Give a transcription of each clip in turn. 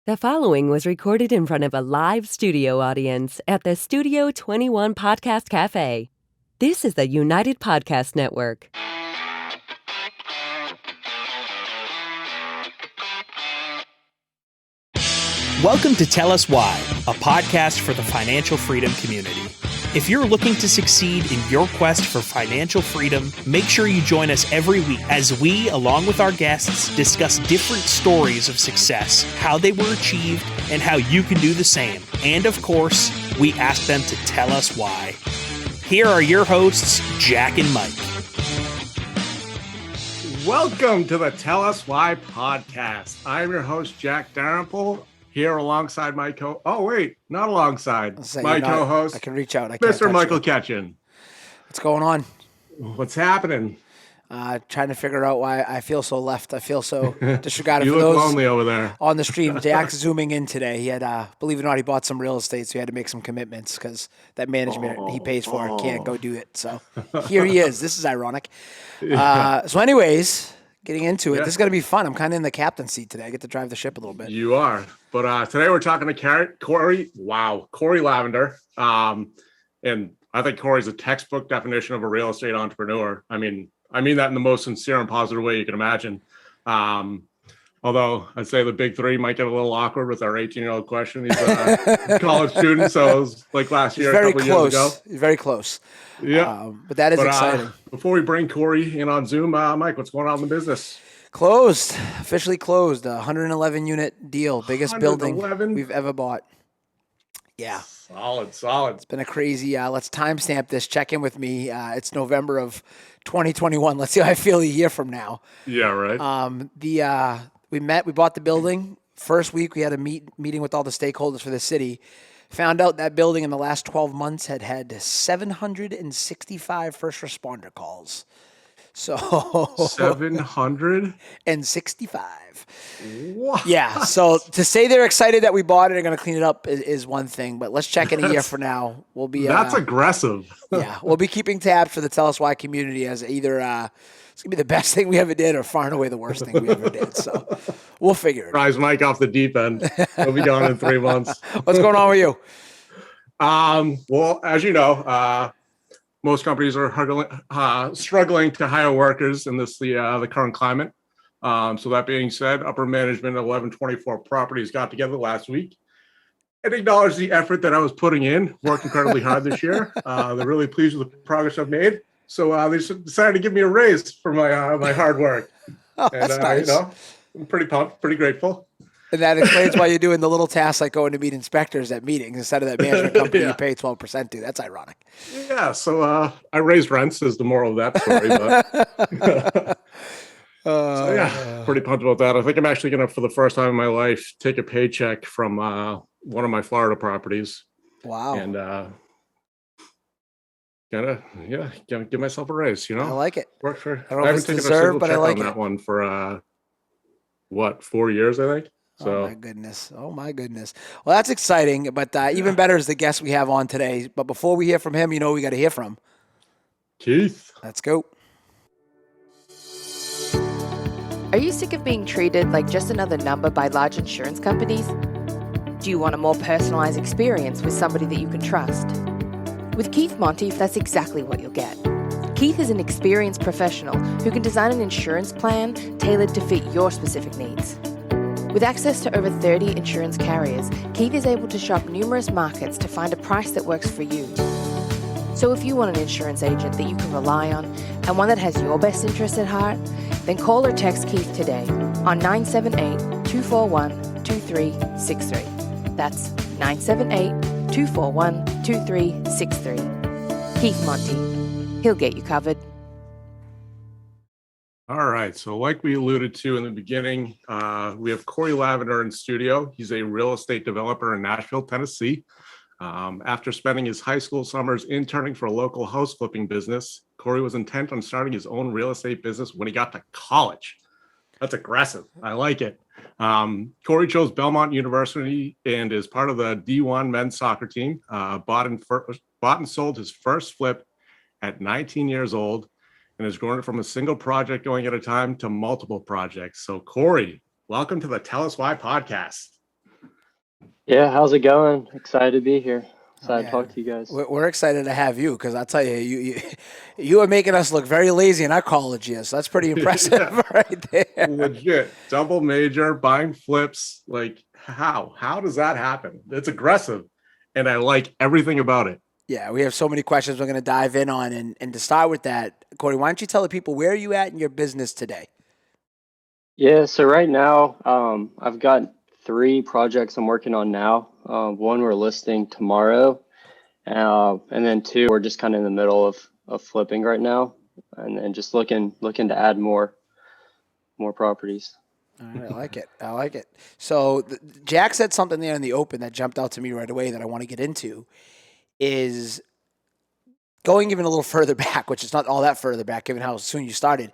The following was recorded in front of a live studio audience at the Studio 21 Podcast Cafe. This is the United Podcast Network. Welcome to Tell Us Why, a podcast for the financial freedom community. If you're looking to succeed in your quest for financial freedom, make sure you join us every week as we, along with our guests, discuss different stories of success, how they were achieved, and how you can do the same. And of course, we ask them to tell us why. Here are your hosts, Jack and Mike. Welcome to the Tell Us Why podcast. I'm your host, Jack Dalrymple. Here alongside my co-host. I can reach out. Mr. Michael Ketchen. What's going on? What's happening? Trying to figure out why I feel so left. I feel so disregarded. You for look those lonely over there. On the stream, Jack's zooming in today. He had, believe it or not, he bought some real estate, so he had to make some commitments because that management he pays for can't go do it. So here he is. This is ironic. So anyways, getting into it, This is going to be fun. I'm kind of in the captain's seat today. I get to drive the ship a little bit. You are. But today we're talking to Corey Lavinder. And I think Corey's a textbook definition of a real estate entrepreneur. I mean that in the most sincere and positive way you can imagine. Although I'd say the big three might get a little awkward with our 18-year-old question. He's a college student, so it was like last year, a couple years ago. He's very close. Yeah. But that is exciting. Before we bring Corey in on Zoom, Mike, what's going on in the business? Officially closed. 111 unit deal, biggest building we've ever bought. Yeah. Solid. It's been a crazy, let's timestamp this, check in with me. It's November of 2021. Let's see how I feel a year from now. Yeah, right. We bought the building. First week we had a meeting with all the stakeholders for the city. Found out that building in the last 12 months had 765 first responder calls. So 765. What? Yeah. So to say they're excited that we bought it and going to clean it up is one thing, but let's check in a year from now. We'll be that's aggressive. Yeah, we'll be keeping tabs for the Tell Us Why community as either it's gonna be the best thing we ever did or far and away the worst thing we ever did. So we'll figure it. Rise Mike off the deep end. We'll be gone in 3 months. What's going on with you? Well, as you know, most companies are struggling to hire workers in the current climate. So that being said, upper management at 1124 Properties got together last week and acknowledged the effort that I was putting in. Worked incredibly hard this year. They're really pleased with the progress I've made. So they decided to give me a raise for my hard work. Oh, that's nice. I'm pretty pumped, pretty grateful. And that explains why you're doing the little tasks like going to meet inspectors at meetings instead of that management company you pay 12% to. That's ironic. Yeah, so I raised rents is the moral of that story. But so yeah, pretty pumped about that. I think I'm actually going to, for the first time in my life, take a paycheck from one of my Florida properties. Wow. And gotta give myself a raise, I like it. Work for, I don't know if it's deserved, but I like on that one for 4 years, I think. So. Oh my goodness. Well, that's exciting, but even better is the guest we have on today. But before we hear from him, we got to hear from Keith. Let's go. Are you sick of being treated like just another number by large insurance companies? Do you want a more personalized experience with somebody that you can trust? With Keith Monteith, that's exactly what you'll get. Keith is an experienced professional who can design an insurance plan tailored to fit your specific needs. With access to over 30 insurance carriers, Keith is able to shop numerous markets to find a price that works for you. So if you want an insurance agent that you can rely on and one that has your best interests at heart, then call or text Keith today on 978-241-2363. That's 978-241-2363. Keith Monty. He'll get you covered. All right. So like we alluded to in the beginning, we have Corey Lavinder in studio. He's a real estate developer in Nashville, Tennessee. After spending his high school summers interning for a local house flipping business, Corey was intent on starting his own real estate business when he got to college. That's aggressive. I like it. Corey chose Belmont University and is part of the D1 men's soccer team. Bought and sold his first flip at 19 years old and has grown it from a single project going at a time to multiple projects. So Corey, welcome to the Tell Us Why podcast. Yeah, how's it going? Excited to be here. Oh, Excited to man. talk to you guys. We're excited to have you because I'll tell you, you are making us look very lazy in our college years. So that's pretty impressive Yeah, right there. legit. Double major, buying flips. Like, how? How does that happen? It's aggressive. And I like everything about it. Yeah, we have so many questions we're going to dive in on. And to start with that, Corey, why don't you tell the people where are you at in your business today? Yeah, so right now, I've got three projects I'm working on now. One we're listing tomorrow, and then two we're just kind of in the middle of flipping right now, and then just looking to add more properties. All right, I like it. I like it. So Jack said something there in the open that jumped out to me right away that I want to get into is going even a little further back, which is not all that further back given how soon you started.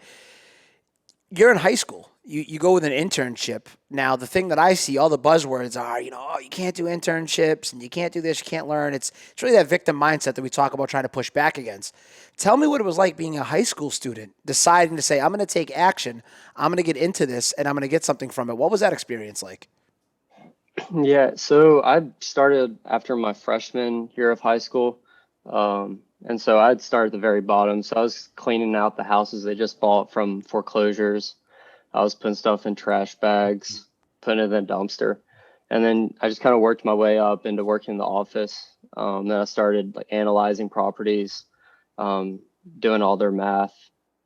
You're in high school. You go with an internship. Now, the thing that I see, all the buzzwords are, oh, you can't do internships and you can't do this, you can't learn. It's really that victim mindset that we talk about trying to push back against. Tell me what it was like being a high school student, deciding to say, I'm going to take action, I'm going to get into this, and I'm going to get something from it. What was that experience like? Yeah, so I started after my freshman year of high school. And so I'd start at the very bottom. So I was cleaning out the houses they just bought from foreclosures. I was putting stuff in trash bags, putting it in the dumpster. And then I just kind of worked my way up into working in the office. Then I started like analyzing properties, doing all their math,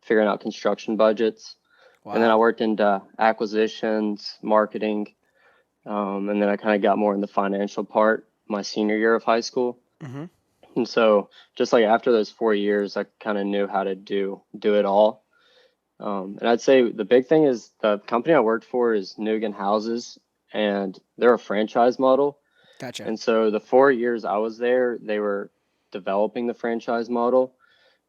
figuring out construction budgets. Wow. And then I worked into acquisitions, marketing. And then I kind of got more in the financial part my senior year of high school. Mm-hmm. And so just like after those 4 years, I kind of knew how to do it all. And I'd say the big thing is the company I worked for is Nugan Houses, and they're a franchise model. Gotcha. And so the 4 years I was there, they were developing the franchise model.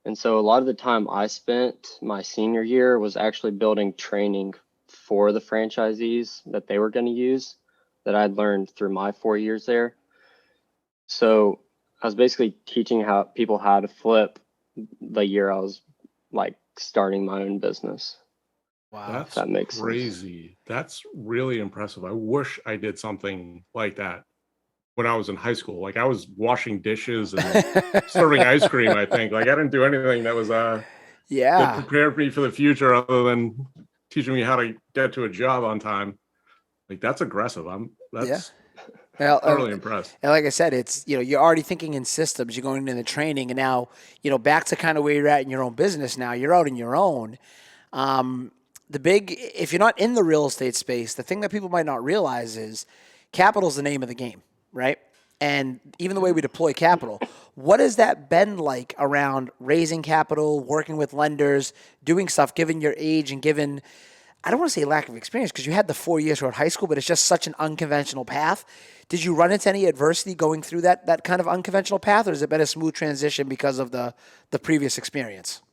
And so a lot of the time I spent my senior year was actually building training for the franchisees that they were going to use that I'd learned through my 4 years there. So I was basically teaching people how to flip the year I was like starting my own business. Wow. That's that makes crazy. sense. That's really impressive. I wish I did something like that when I was in high school. Like I was washing dishes and serving ice cream, I think. Like I didn't do anything that was that prepared me for the future other than teaching me how to get to a job on time. Like that's aggressive. That's thoroughly impressed. And like I said, it's, you're already thinking in systems, you're going into the training, and now, back to kind of where you're at in your own business now, you're out in your own. If you're not in the real estate space, the thing that people might not realize is capital is the name of the game, right? And even the way we deploy capital, what has that been like around raising capital, working with lenders, doing stuff, given your age and given, I don't want to say lack of experience because you had the 4 years throughout high school, but it's just such an unconventional path. Did you run into any adversity going through that kind of unconventional path, or has it been a smooth transition because of the previous experience?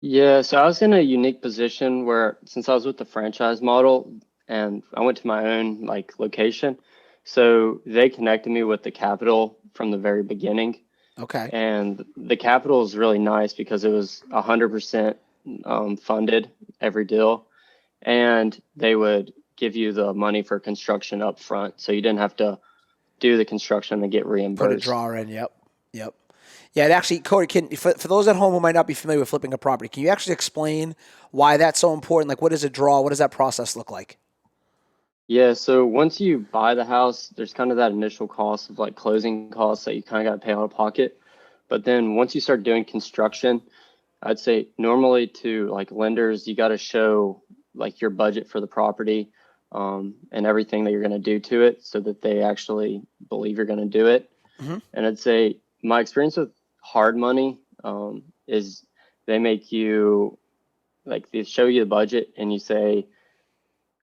Yeah, so I was in a unique position where since I was with the franchise model and I went to my own like location, so they connected me with the capital from the very beginning. Okay. And the capital is really nice because it was 100% funded every deal. And they would give you the money for construction up front. So you didn't have to do the construction and get reimbursed. Put a draw in, yep. Yeah, and actually, Corey, for those at home who might not be familiar with flipping a property, can you actually explain why that's so important? Like, what is a draw? What does that process look like? Yeah, so once you buy the house, there's kind of that initial cost of like closing costs that you kind of got to pay out of pocket. But then once you start doing construction, I'd say normally to like lenders, you got to show like your budget for the property and everything that you're going to do to it so that they actually believe you're going to do it. Mm-hmm. And I'd say my experience with hard money is they make you like they show you the budget and you say,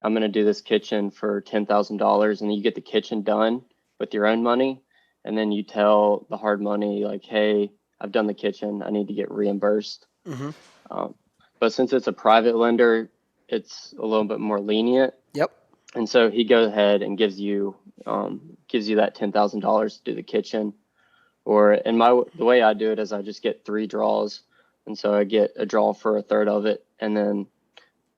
I'm going to do this kitchen for $10,000 and you get the kitchen done with your own money. And then you tell the hard money like, hey, I've done the kitchen. I need to get reimbursed. Mm-hmm. But since it's a private lender, it's a little bit more lenient. Yep. And so he goes ahead and gives you that $10,000 to do the kitchen. Or the way I do it is I just get 3 draws. And so I get a draw for a third of it. And then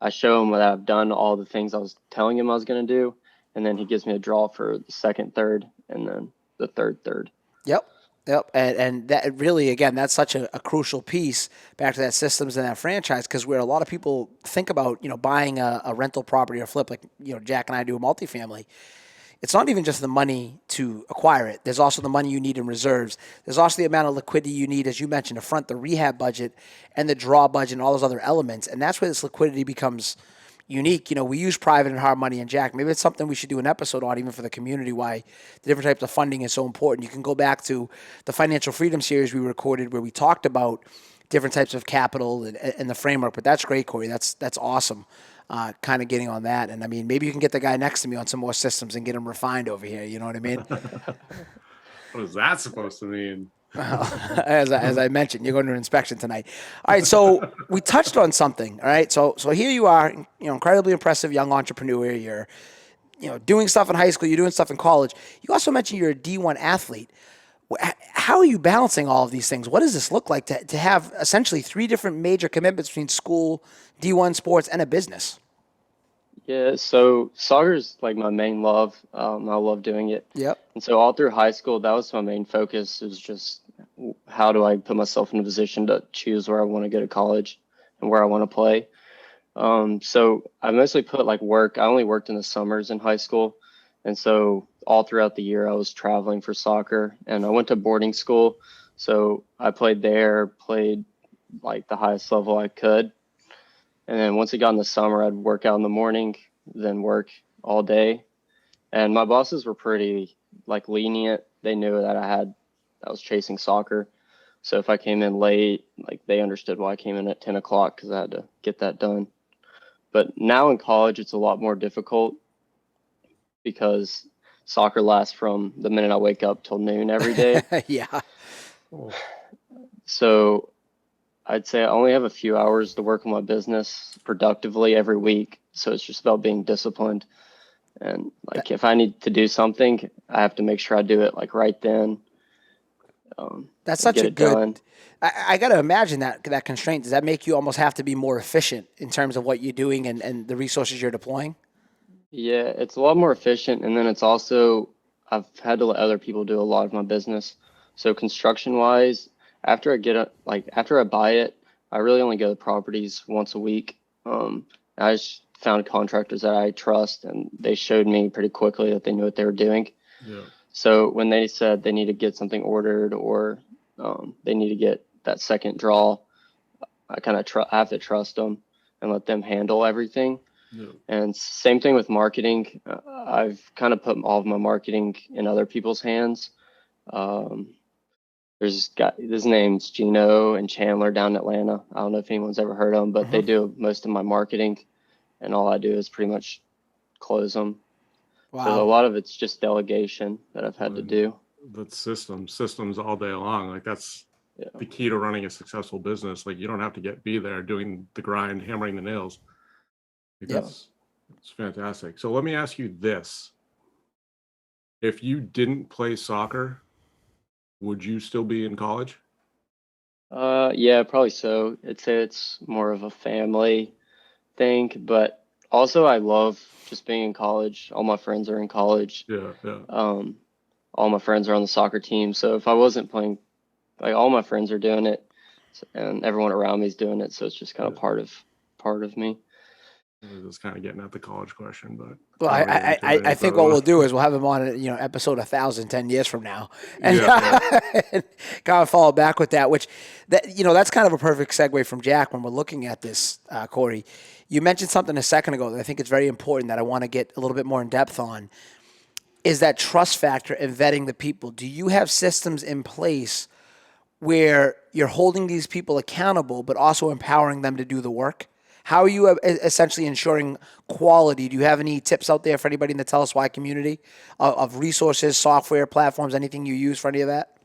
I show him that I've done all the things I was telling him I was going to do. and then he gives me a draw for the second third, and then the third. Yep. And that really, again, that's such a crucial piece back to that systems and that franchise, because where a lot of people think about, buying a rental property or flip, like, Jack and I do a multifamily, it's not even just the money to acquire it. There's also the money you need in reserves. There's also the amount of liquidity you need, as you mentioned, to front the rehab budget and the draw budget and all those other elements. And that's where this liquidity becomes unique. We use private and hard money, and Jack, maybe it's something we should do an episode on, even for the community, why the different types of funding is so important. You can go back to the Financial Freedom series we recorded where we talked about different types of capital and the framework, but that's great, Corey. That's awesome. Kind of getting on that. And I mean, maybe you can get the guy next to me on some more systems and get him refined over here. You know what I mean? What is that supposed to mean? As I mentioned, you're going to an inspection tonight. All right, so we touched on something. All right, so here you are, incredibly impressive young entrepreneur. You're, doing stuff in high school. You're doing stuff in college. You also mentioned you're a D1 athlete. How are you balancing all of these things? What does this look like to have essentially 3 different major commitments between school, D1 sports, and a business? Yeah, so soccer is like my main love. I love doing it. Yep. And so all through high school, that was my main focus, is just how do I put myself in a position to choose where I want to go to college and where I want to play. So I mostly put like work. I only worked in the summers in high school. And so all throughout the year, I was traveling for soccer, and I went to boarding school. So I played like the highest level I could. And then once it got in the summer, I'd work out in the morning, then work all day. And my bosses were pretty like lenient. They knew that I was chasing soccer. So if I came in late, like they understood why I came in at 10 o'clock, because I had to get that done. But now in college, it's a lot more difficult because soccer lasts from the minute I wake up till noon every day. Yeah. So I'd say I only have a few hours to work on my business productively every week. So it's just about being disciplined. And like if I need to do something, I have to make sure I do it like right then. That's such a good, I got to imagine that constraint. Does that make you almost have to be more efficient in terms of what you're doing and the resources you're deploying? Yeah, it's a lot more efficient. And then it's also, I've had to let other people do a lot of my business. So construction wise, after I buy it, I really only go to properties once a week. I just found contractors that I trust, and they showed me pretty quickly that they knew what they were doing. Yeah. So when they said they need to get something ordered or they need to get that second draw, I kind of I have to trust them and let them handle everything. Yeah. And same thing with marketing. I've kind of put all of my marketing in other people's hands. There's this guy, his name's Gino and Chandler down in Atlanta. I don't know if anyone's ever heard of them, but they do most of my marketing, and all I do is pretty much close them. Wow. So a lot of it's just delegation that I've had to do. That's systems all day long. Like that's the key to running a successful business. Like you don't have to be there doing the grind, hammering the nails. It's fantastic. So let me ask you this. If you didn't play soccer, would you still be in college? Yeah, probably so. I'd say it's more of a family thing, but also I love just being in college. All my friends are in college. Yeah. All my friends are on the soccer team. So if I wasn't playing, like all my friends are doing it, and everyone around me is doing it. So it's just kind of part of me. I was kind of getting at the college question, but well, I think what we'll do is we'll have him on, episode 1,000 10 years from now, and, and kind of follow back with that. Which that's kind of a perfect segue from Jack when we're looking at this, Corey. You mentioned something a second ago that I think is very important that I want to get a little bit more in depth on. Is that trust factor and vetting the people? Do you have systems in place where you're holding these people accountable, but also empowering them to do the work? How are you essentially ensuring quality? Do you have any tips out there for anybody in the Tell Us Why community of resources, software, platforms, anything you use for any of that?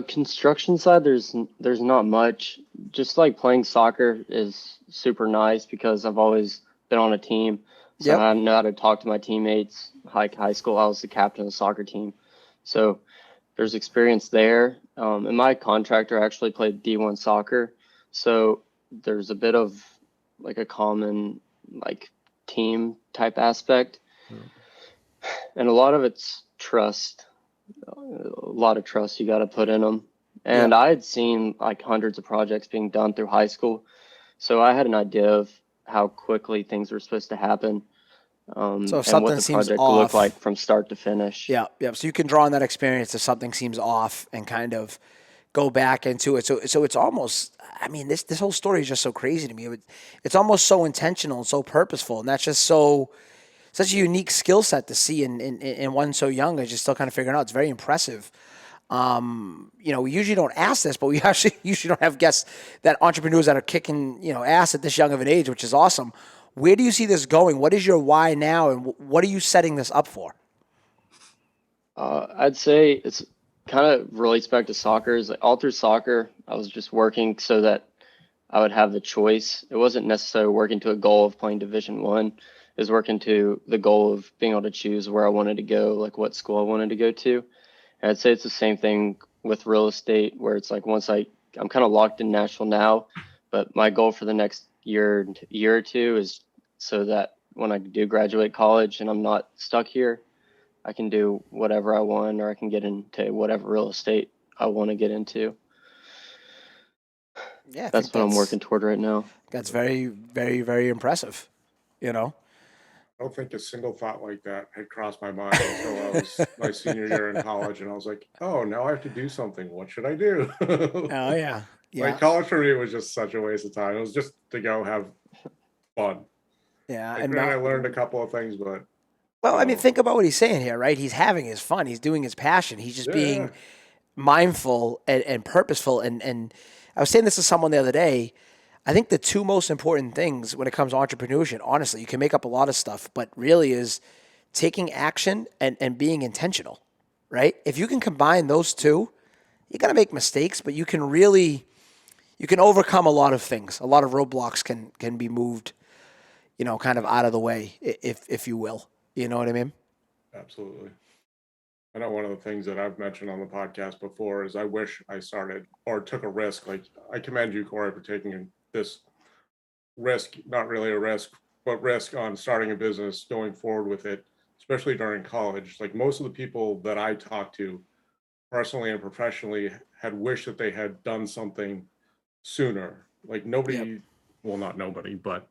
Construction side, there's not much. Just like playing soccer is super nice because I've always been on a team. So I know how to talk to my teammates. Like high school, I was the captain of the soccer team. So there's experience there. And my contractor actually played D1 soccer. So there's a bit of like a common like team type aspect. And a lot of it's trust. A lot of trust you got to put in them. And I had seen like hundreds of projects being done through high school. So I had an idea of how quickly things were supposed to happen. So if and something what the seems project off, looked like from start to finish. Yeah. So you can draw on that experience if something seems off and kind of go back into it. So it's almost, I mean, this whole story is just so crazy to me. It's almost so intentional and so purposeful, and that's just such a unique skill set to see in one so young as you're still kind of figuring out. It's very impressive. We usually don't ask this, but we actually usually don't have guests that entrepreneurs that are kicking, ass at this young of an age, which is awesome. Where do you see this going? What is your why now, and what are you setting this up for? I'd say it's kind of relates back to soccer. Like all through soccer, I was just working so that I would have the choice. It wasn't necessarily working to a goal of playing Division One. It was working to the goal of being able to choose where I wanted to go, like what school I wanted to go to. And I'd say it's the same thing with real estate, where it's like I'm kind of locked in Nashville now, but my goal for the next year or two is so that when I do graduate college and I'm not stuck here, I can do whatever I want, or I can get into whatever real estate I want to get into. Yeah, that's what I'm working toward right now. That's very, very, very impressive. I don't think a single thought like that had crossed my mind until I was my senior year in college, and I was like, "Oh, now I have to do something. What should I do?" Oh yeah. Like college for me was just such a waste of time. It was just to go have fun. Yeah, and I learned a couple of things, but well, I mean, think about what he's saying here, right? He's having his fun. He's doing his passion. He's just being mindful and purposeful. And I was saying this to someone the other day. I think the two most important things when it comes to entrepreneurship, honestly, you can make up a lot of stuff, but really is taking action and being intentional, right? If you can combine those two, you're going to make mistakes, but you can overcome a lot of things. A lot of roadblocks can be moved, kind of out of the way, if you will. You know what I mean? Absolutely. I know one of the things that I've mentioned on the podcast before is I wish I started or took a risk. Like, I commend you, Corey, for taking this risk, not really a risk, but risk on starting a business, going forward with it, especially during college. Like, most of the people that I talked to personally and professionally had wished that they had done something sooner. Like, nobody, well, not nobody, but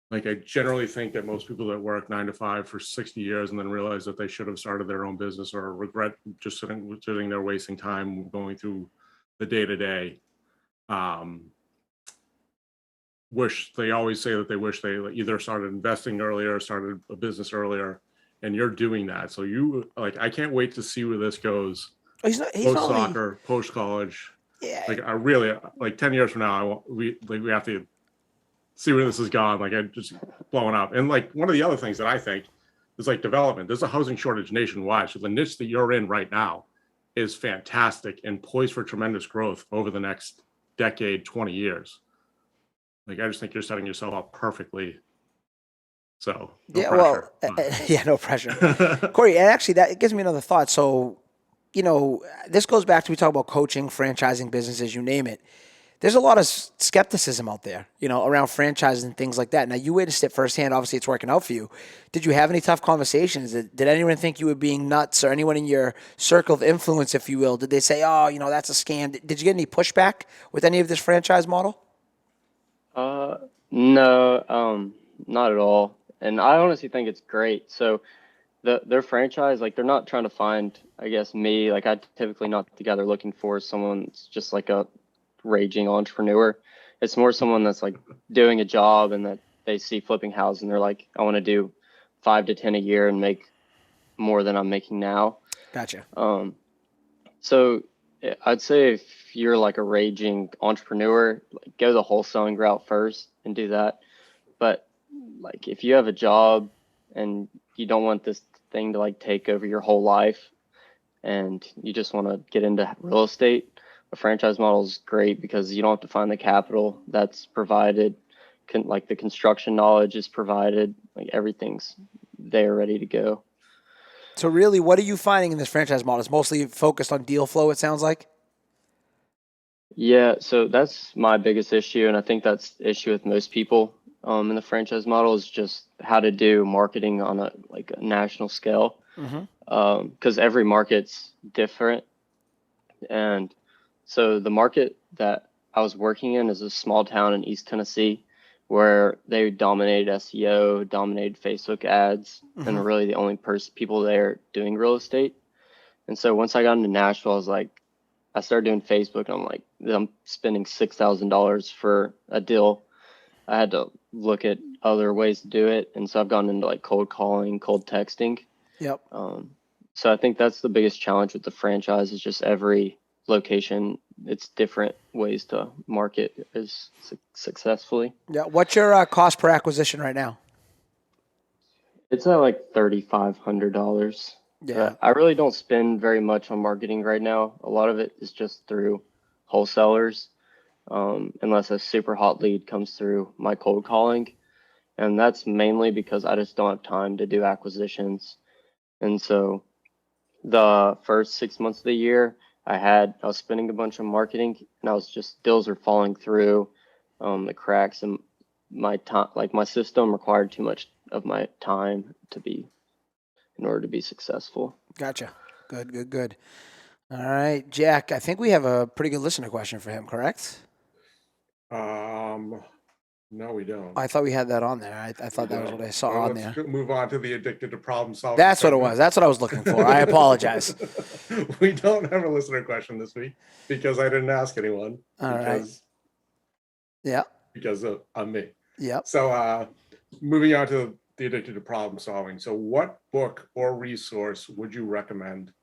like, I generally think that most people that work 9 to 5 for 60 years and then realize that they should have started their own business, or regret just sitting there wasting time going through the day-to-day. They always say that they wish they either started investing earlier or started a business earlier, and you're doing that. So I can't wait to see where this goes. He's post-soccer, post-college. Yeah. Like, I really, like 10 years from now, we have to see where this has gone. Like, I'm just blowing up. And like, one of the other things that I think is like development. There's a housing shortage nationwide. So the niche that you're in right now is fantastic and poised for tremendous growth over the next decade, 20 years. Like, I just think you're setting yourself up perfectly. So no pressure. No pressure. Corey, and actually that gives me another thought. So, this goes back to, we talk about coaching, franchising businesses, you name it. There's a lot of skepticism out there, around franchises and things like that. Now, you witnessed it firsthand. Obviously, it's working out for you. Did you have any tough conversations? Did anyone think you were being nuts, or anyone in your circle of influence, if you will? Did they say, oh, that's a scam? Did you get any pushback with any of this franchise model? No, not at all. And I honestly think it's great. So their franchise, like, they're not trying to find, I guess, me. Like, I typically not together looking for someone that's just like a raging entrepreneur. It's more someone that's like doing a job and that they see flipping houses and they're like, I want to do 5 to 10 a year and make more than I'm making now. Gotcha. So I'd say if you're like a raging entrepreneur, like, go the wholesaling route first and do that. But like, if you have a job and you don't want this thing to like take over your whole life and you just want to get into real estate, a franchise model is great because you don't have to find the capital. That's provided. Like, the construction knowledge is provided. Like, everything's there ready to go. So really, what are you finding in this franchise model? It's mostly focused on deal flow, it sounds like? Yeah, so that's my biggest issue, and I think that's the issue with most people, in the franchise model is just how to do marketing on a national scale. Because every market's different. And so the market that I was working in is a small town in East Tennessee where they dominated SEO, dominated Facebook ads, and really the only people there doing real estate. And so once I got into Nashville, I started doing Facebook, and I'm spending $6,000 for a deal. I had to look at other ways to do it. And so I've gone into cold calling, cold texting. Yep. So I think that's the biggest challenge with the franchise is just every location, it's different ways to market successfully. Yeah. What's your cost per acquisition right now? It's at $3,500. Yeah. I really don't spend very much on marketing right now. A lot of it is just through wholesalers, unless a super hot lead comes through my cold calling. And that's mainly because I just don't have time to do acquisitions. And so the first 6 months of the year, I was spending a bunch on marketing, and deals were falling through the cracks, and my time, my system required too much of my time in order to be successul. Gotcha. Good. All right, Jack, I think we have a pretty good listener question for him, correct? No, we don't. I thought we had that on there. I thought that was what I saw on there. Let's move on to the addicted to problem solving. That's what it was. That's what I was looking for. I apologize. We don't have a listener question this week because I didn't ask anyone. All right. Yeah. Because of me. Yep. So moving on to the addicted to problem solving. So what book or resource would you recommend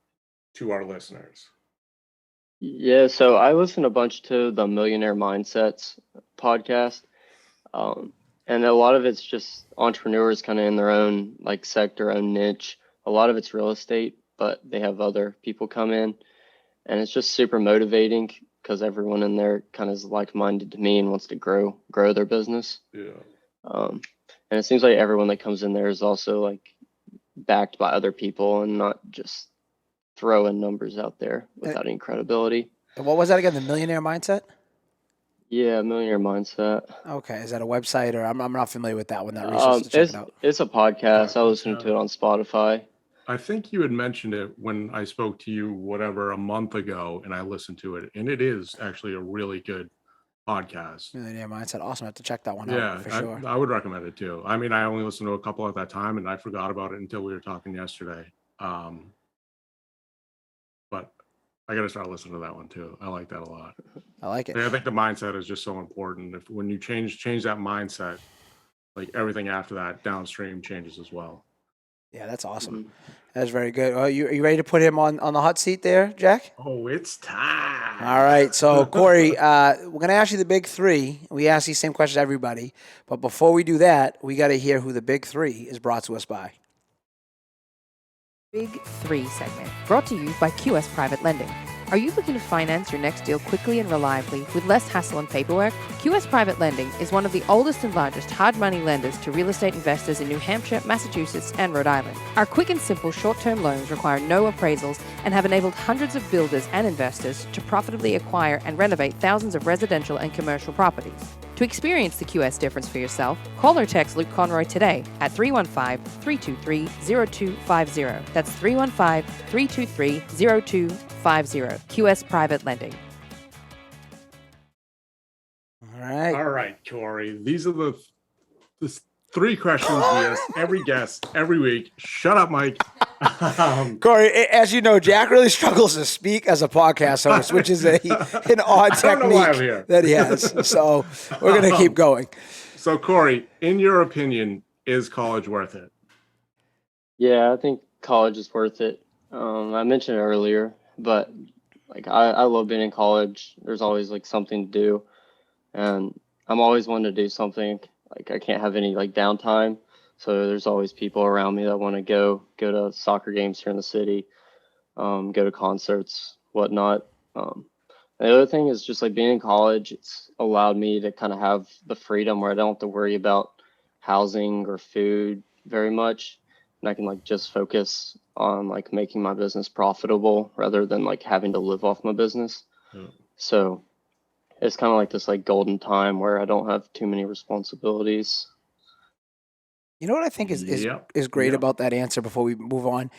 to our listeners? Yeah, so I listen a bunch to the Millionaire Mindsets podcast. And a lot of it's just entrepreneurs kind of in their own sector, own niche. A lot of it's real estate, but they have other people come in, and it's just super motivating because everyone in there kind of is like-minded to me and wants to grow their business. Yeah. And it seems like everyone that comes in there is also backed by other people and not just throwing numbers out there without any credibility. And what was that again? The Millionaire Mindset? Yeah, Millionaire Mindset. Okay, is that a website, or I'm not familiar with that one? That resource to check it out. It's a podcast. I listen to it on Spotify. I think you had mentioned it when I spoke to you, a month ago, and I listened to it, and it is actually a really good podcast. Millionaire Mindset. Awesome. I have to check that one out for sure. I would recommend it too. I mean, I only listened to a couple at that time, and I forgot about it until we were talking yesterday. But I got to start listening to that one too. I like that a lot. I like it. I think the mindset is just so important. When you change that mindset, everything after that downstream changes as well. Yeah, that's awesome. That's very good. Oh, you ready to put him on the hot seat there, Jack? Oh, it's time. All right. So, Corey, we're going to ask you the big three. We ask these same questions to everybody. But before we do that, we got to hear who the big three is brought to us by. Big Three segment, brought to you by QS Private Lending. Are you looking to finance your next deal quickly and reliably with less hassle and paperwork? QS Private Lending is one of the oldest and largest hard money lenders to real estate investors in New Hampshire, Massachusetts, and Rhode Island. Our quick and simple short-term loans require no appraisals and have enabled hundreds of builders and investors to profitably acquire and renovate thousands of residential and commercial properties. To experience the QS difference for yourself, call or text Luke Conroy today at 315-323-0250. That's 315-323-0250. QS Private Lending. All right, Corey. These are the three questions we ask every guest every week. Shut up, Mike. Corey, as you know, Jack really struggles to speak as a podcast host, which is an odd technique that he has. So we're going to keep going. So, Corey, in your opinion, is college worth it? Yeah, I think college is worth it. I mentioned it earlier, but I love being in college. There's always something to do, and I'm always wanting to do something. I can't have any downtime. So there's always people around me that want to go to soccer games here in the city, go to concerts, whatnot. The other thing is just being in college, it's allowed me to kind of have the freedom where I don't have to worry about housing or food very much. And I can just focus on making my business profitable rather than having to live off my business. So it's kind of like this like golden time where I don't have too many responsibilities. You know what I think is great Yep. about that answer before we move on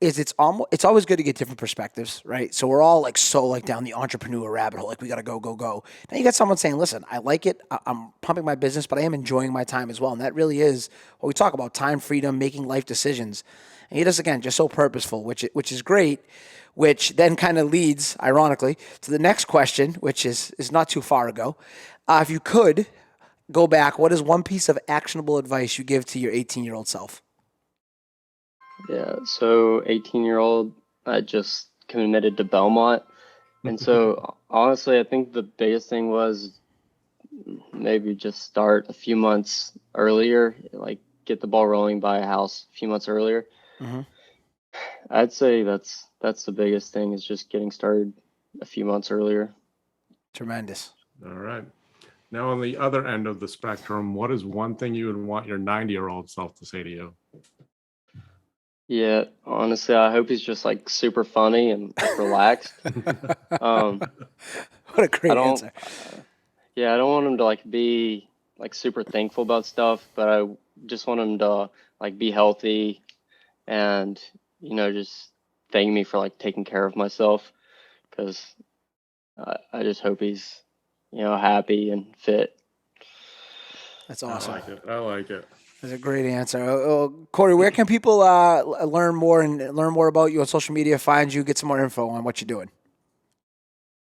is it's always good to get different perspectives, right? So we're all like down the entrepreneur rabbit hole, like we got to go, go, go. Now you got someone saying, listen, I like it. I'm pumping my business, but I am enjoying my time as well. And that really is what we talk about, time freedom, making life decisions. And he does, again, just so purposeful, which is great, which then kind of leads, ironically, to the next question, which is not too far ago. If you could go back, what is one piece of actionable advice you give to your 18-year-old self? Yeah, so 18-year-old, I just committed to Belmont. And so honestly, I think the biggest thing was maybe just start a few months earlier, like get the ball rolling, buy a house a few months earlier. Mm-hmm. I'd say that's the biggest thing, is just getting started a few months earlier. Tremendous. All right. Now, on the other end of the spectrum, what is one thing you would want your 90-year-old self to say to you? Yeah, honestly, I hope he's just like super funny and like, relaxed. What a great answer. Yeah, I don't want him to like be like super thankful about stuff, but I just want him to like be healthy and, just thank me for like taking care of myself, because I just hope he's, happy and fit. That's awesome. I like it. That's a great answer. Corey, where can people learn more about you on social media, find you, get some more info on what you're doing?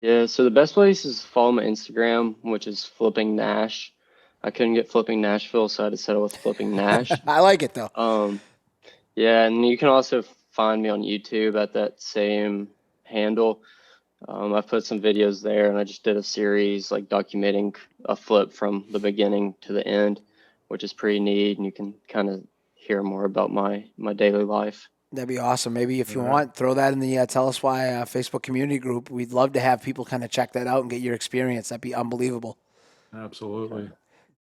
Yeah, so the best place is follow my Instagram, which is Flipping Nash. I couldn't get Flipping Nashville, so I had to settle with Flipping Nash. I like it though. Yeah, and you can also find me on YouTube at that same handle. I've put some videos there, and I just did a series like documenting a flip from the beginning to the end, which is pretty neat, and you can kind of hear more about my daily life. That'd be awesome. Maybe if you want, throw that in the Tell Us Why Facebook community group. We'd love to have people kind of check that out and get your experience. That'd be unbelievable. Absolutely.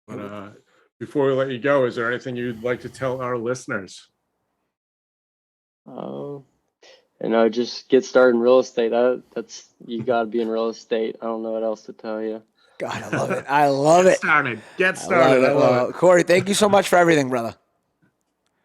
But before we let you go, is there anything you'd like to tell our listeners? Just get started in real estate. That's you got to be in real estate. I don't know what else to tell you. God, I love it. I love it. Get started. I love it. Corey, thank you so much for everything, brother.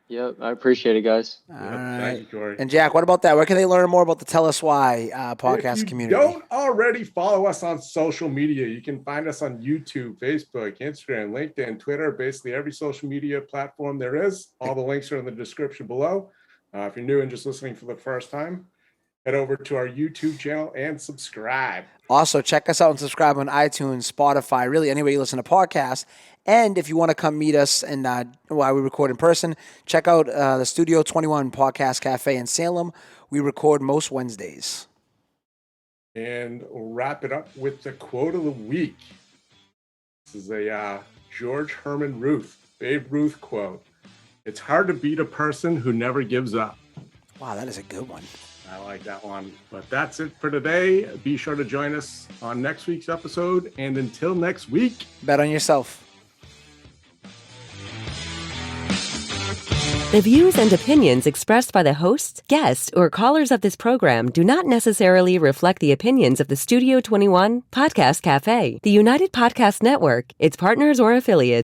Yep, I appreciate it, guys. All Yep, right. thank you, Corey. And Jack, what about that? Where can they learn more about the Tell Us Why podcast community? If you don't already follow us on social media, you can find us on YouTube, Facebook, Instagram, LinkedIn, Twitter, basically every social media platform there is. All the links are in the description below. If you're new and just listening for the first time, head over to our YouTube channel and subscribe. Also, check us out and subscribe on iTunes, Spotify, really anywhere you listen to podcasts. And if you want to come meet us and while we record in person, check out the Studio 21 Podcast Cafe in Salem. We record most Wednesdays. And we'll wrap it up with the quote of the week. This is a George Herman Babe Ruth quote. It's hard to beat a person who never gives up. Wow, that is a good one. I like that one. But that's it for today. Be sure to join us on next week's episode. And until next week, bet on yourself. The views and opinions expressed by the hosts, guests, or callers of this program do not necessarily reflect the opinions of the Studio 21 Podcast Cafe, the United Podcast Network, its partners, or affiliates.